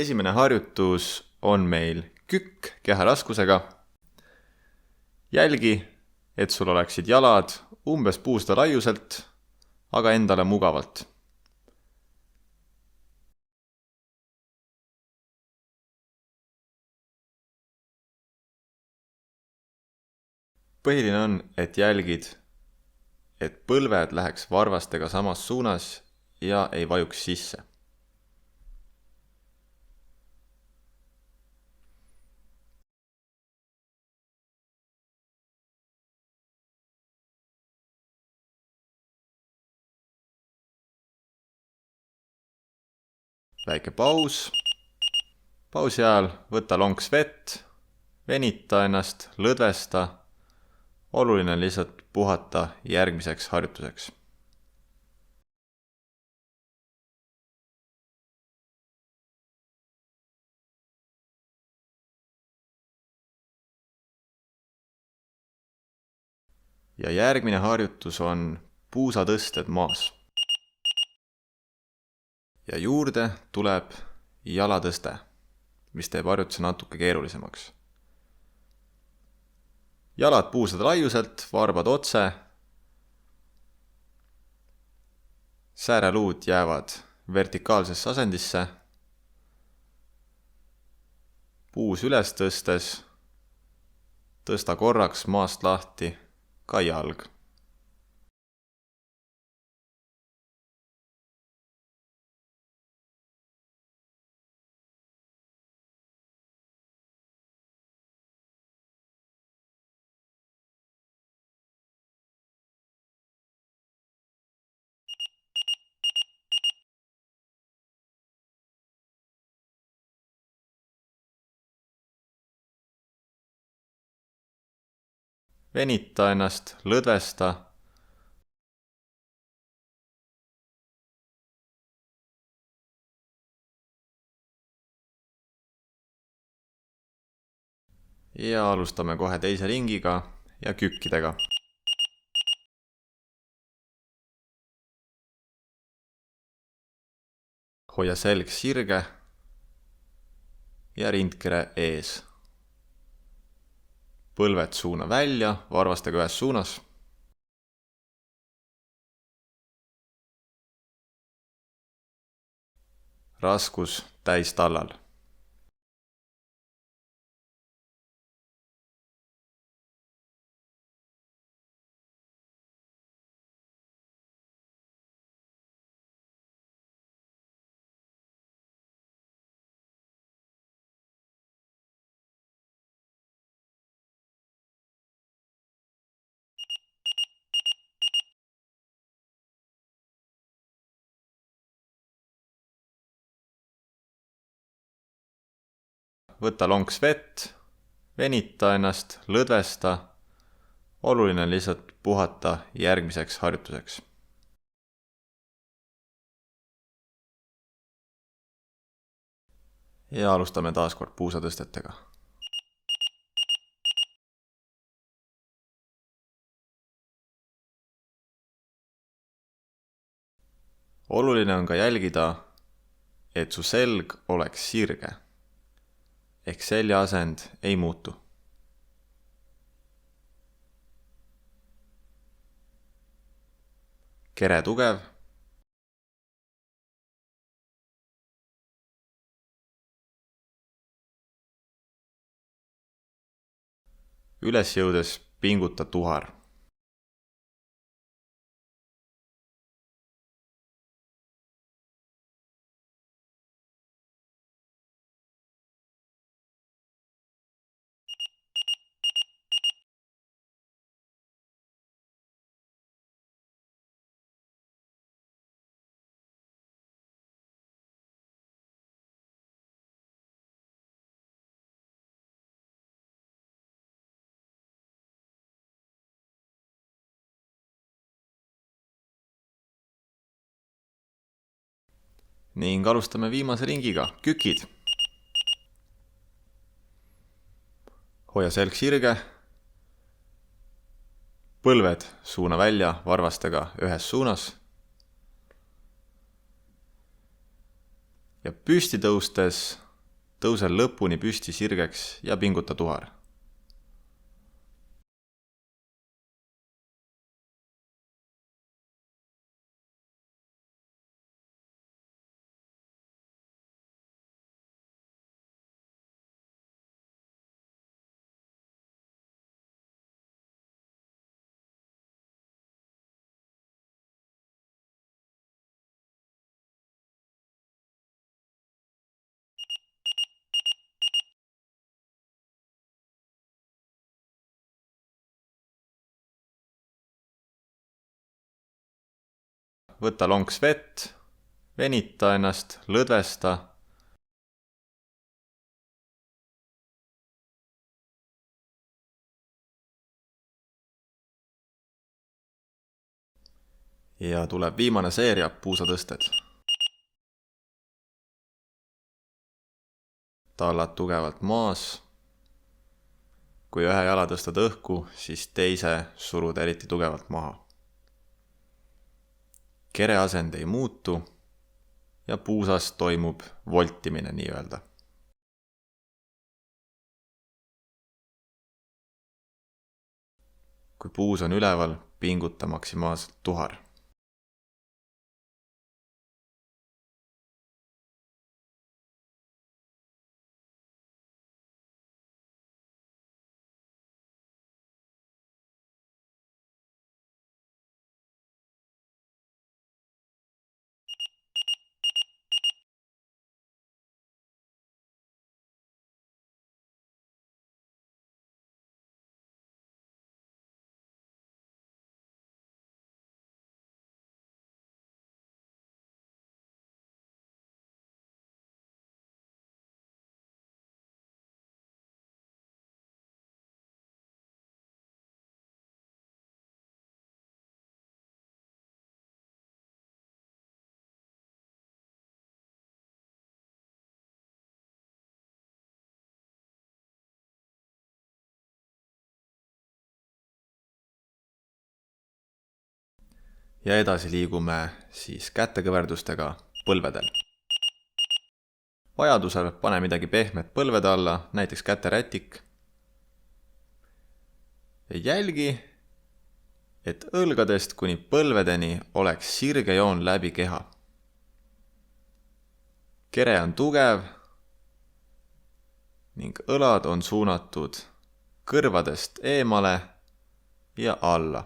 Esimene harjutus on meil kükk kehäraskusega. Jälgi, et sul oleksid jalad umbes puusta laiuselt, aga endale mugavalt. Põhiline on, et jälgid, et põlved läheks varvastega samas suunas ja ei vajuks sisse. Väike paus. Pausi ajal võta lonks vett, venita ennast, lõdvesta. Oluline on lihtsalt puhata järgmiseks harjutuseks. Ja järgmine harjutus on puusatõsted maas. Ja juurde tuleb jalatõste, mis teeb harjutuse natuke keerulisemaks. Jalad puusad laiuselt, varbad otse. Sääreluud jäävad vertikaalsesse asendisse. Puus üles tõstes, tõsta korraks maast lahti ka jalg. Venita ennast, lõdvesta. Ja alustame kohe teise ringiga ja kükkidega. Hoia selg sirge ja rindkere ees. Põlved suuna välja, varvastega ühes suunas. Raskus täis tallal. Võta lonks vett, venita ennast, lõdvesta. Oluline on lihtsalt puhata järgmiseks harjutuseks. Ja alustame taas kord puusatõstetega. Oluline on ka jälgida, et su selg oleks sirge. Ehk selja asend ei muutu. Kere tugev. Üles jõudes pinguta tuhar. Ning alustame viimase ringiga. Kükid. Hoia selg sirge. Põlved suuna välja varvastega ühes suunas. Ja püsti tõustes tõuse lõpuni püsti sirgeks ja pinguta tuhar. Võta lonks vett, venita ennast, lõdvesta. Ja tuleb viimane seeria puusatõsted. Tallad tugevalt maas. Kui ühe jala tõstad õhku, siis teise surud eriti tugevalt maha. Kere asend ei muutu ja puusas toimub voltimine nii-öelda. Kui puus on üleval, pinguta maksimaalselt tuhar. Ja edasi liigume siis kätekõverdustega põlvedel. Vajadusel pane midagi pehmet põlvede alla, näiteks käterätik. Ja jälgi, et õlgadest kuni põlvedeni oleks sirge joon läbi keha. Kere on tugev ning õlad on suunatud kõrvadest eemale ja alla.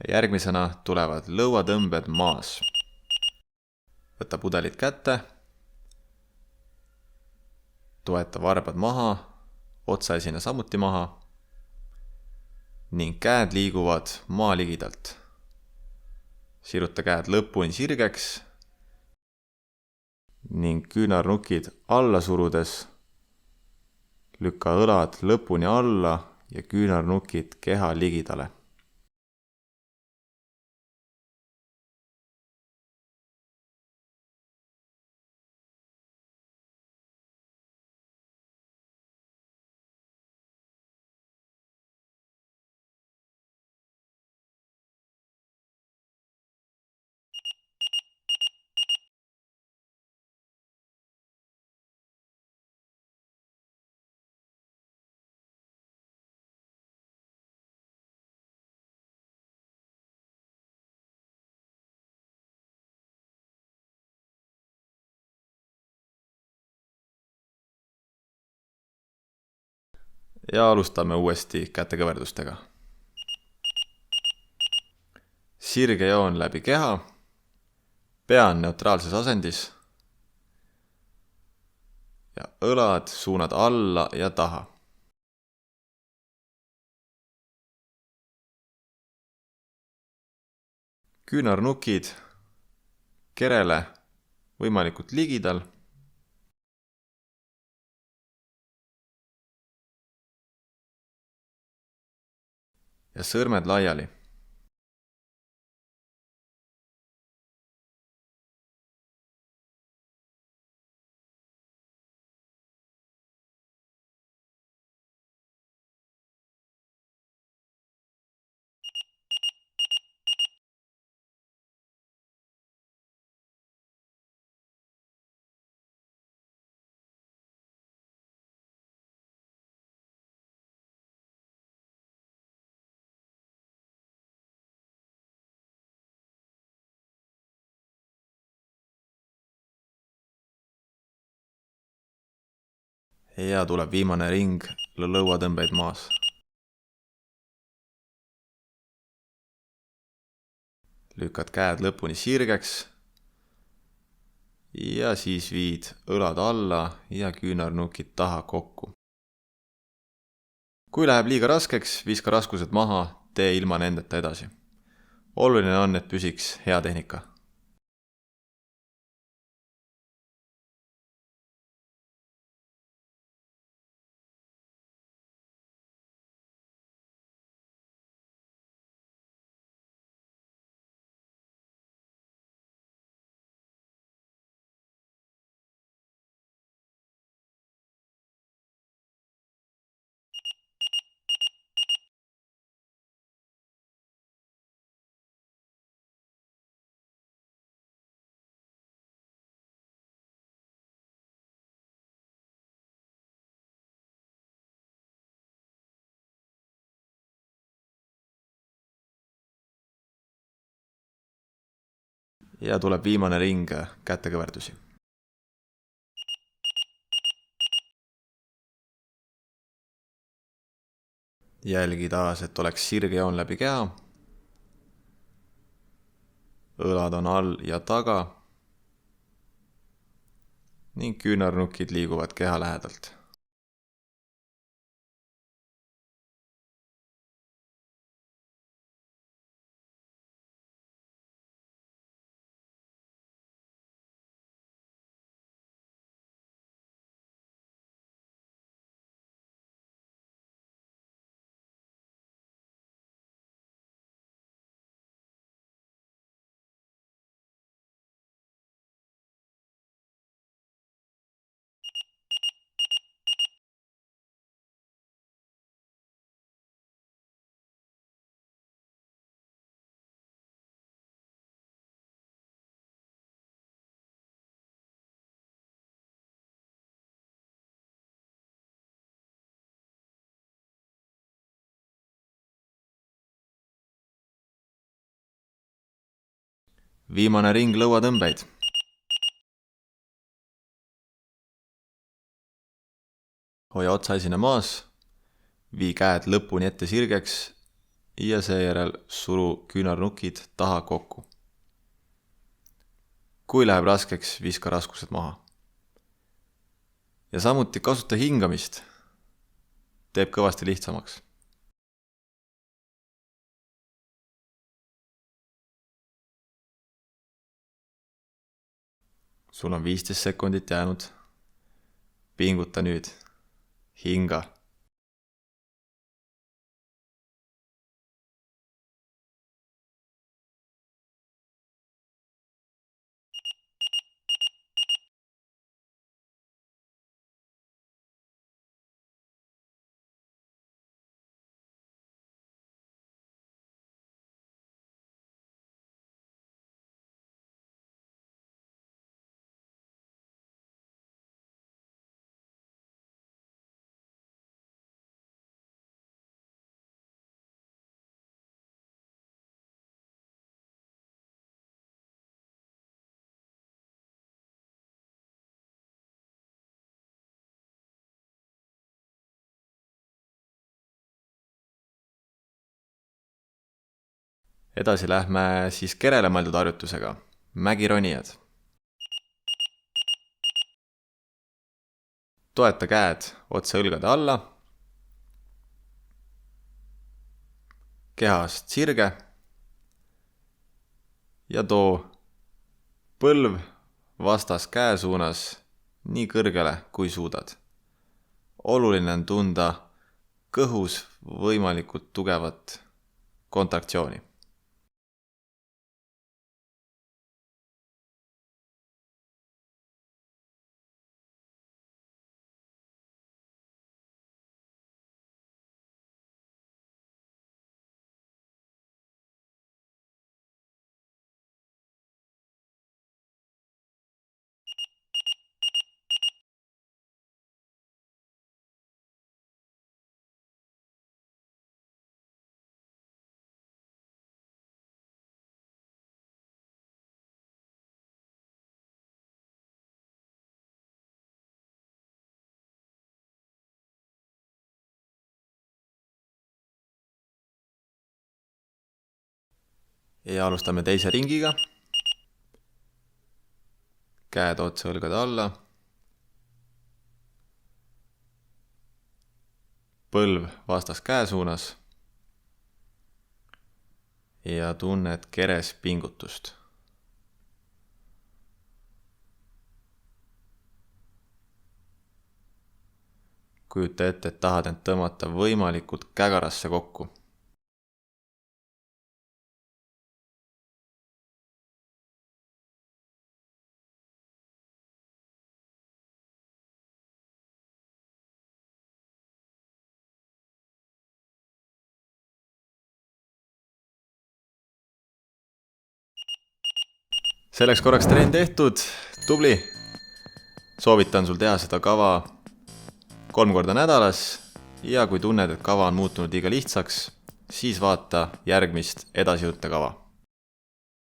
Ja järgmisena tulevad lõuatõmbed maas. Võta pudelid kätte, toeta varbad maha, otsaesine samuti maha ning käed liiguvad maa ligidalt. Siruta käed lõpuni sirgeks ning küünarnukid alla surudes lükka õlad lõpuni alla ja küünarnukid keha ligidale. Ja alustame uuesti kätekõverdustega. Sirge joon läbi keha, pea on neutraalses asendis. ja õlad suunad alla ja taha. Küünarnukid kerele võimalikult ligidal. Ja sõrmed laiali. Ja tuleb viimane ring lõuatõmbeid maas. Lükkad käed lõpuni sirgeks ja siis viid õlad alla ja küünarnukid taha kokku. Kui läheb liiga raskeks, viska raskused maha, tee ilma nendeta edasi. Oluline on, et püsiks hea tehnika. Ja tuleb viimane ring kätekõverdusi. Jälgi taas, et oleks sirge joon läbi keha. Õlad on all ja taga. Ning küünarnukid liiguvad keha lähedalt. Viimane ring lõuatõmbeid. Hoia otsaesine maas, vii käed lõpuni ette sirgeks ja seejärel suru küünarnukid taha kokku. Kui läheb raskeks, viska raskused maha. Ja samuti kasuta hingamist. Teeb kõvasti lihtsamaks. Sul on 15 sekundit jäänud. Pinguta nüüd. Hinga. Edasi lähme siis kerele mõeldud harjutusega. Mägironijad. toeta käed otse õlgade alla, kehast sirge ja too põlv vastas käe suunas nii kõrgele, kui suudad. Oluline on tunda kõhus võimalikult tugevat kontraktsiooni. Ja alustame teise ringiga. Käed otse õlgade alla. Põlv vastas käe suunas. Ja tunned keres pingutust. Kujuta ette, et tahad end tõmmata võimalikult kägarasse kokku. Selleks korraks trenn tehtud, tubli. Soovitan sul teha seda kava 3 korda nädalas ja kui tunned, et kava on muutunud liiga lihtsaks, siis vaata järgmist edasijõudte kava.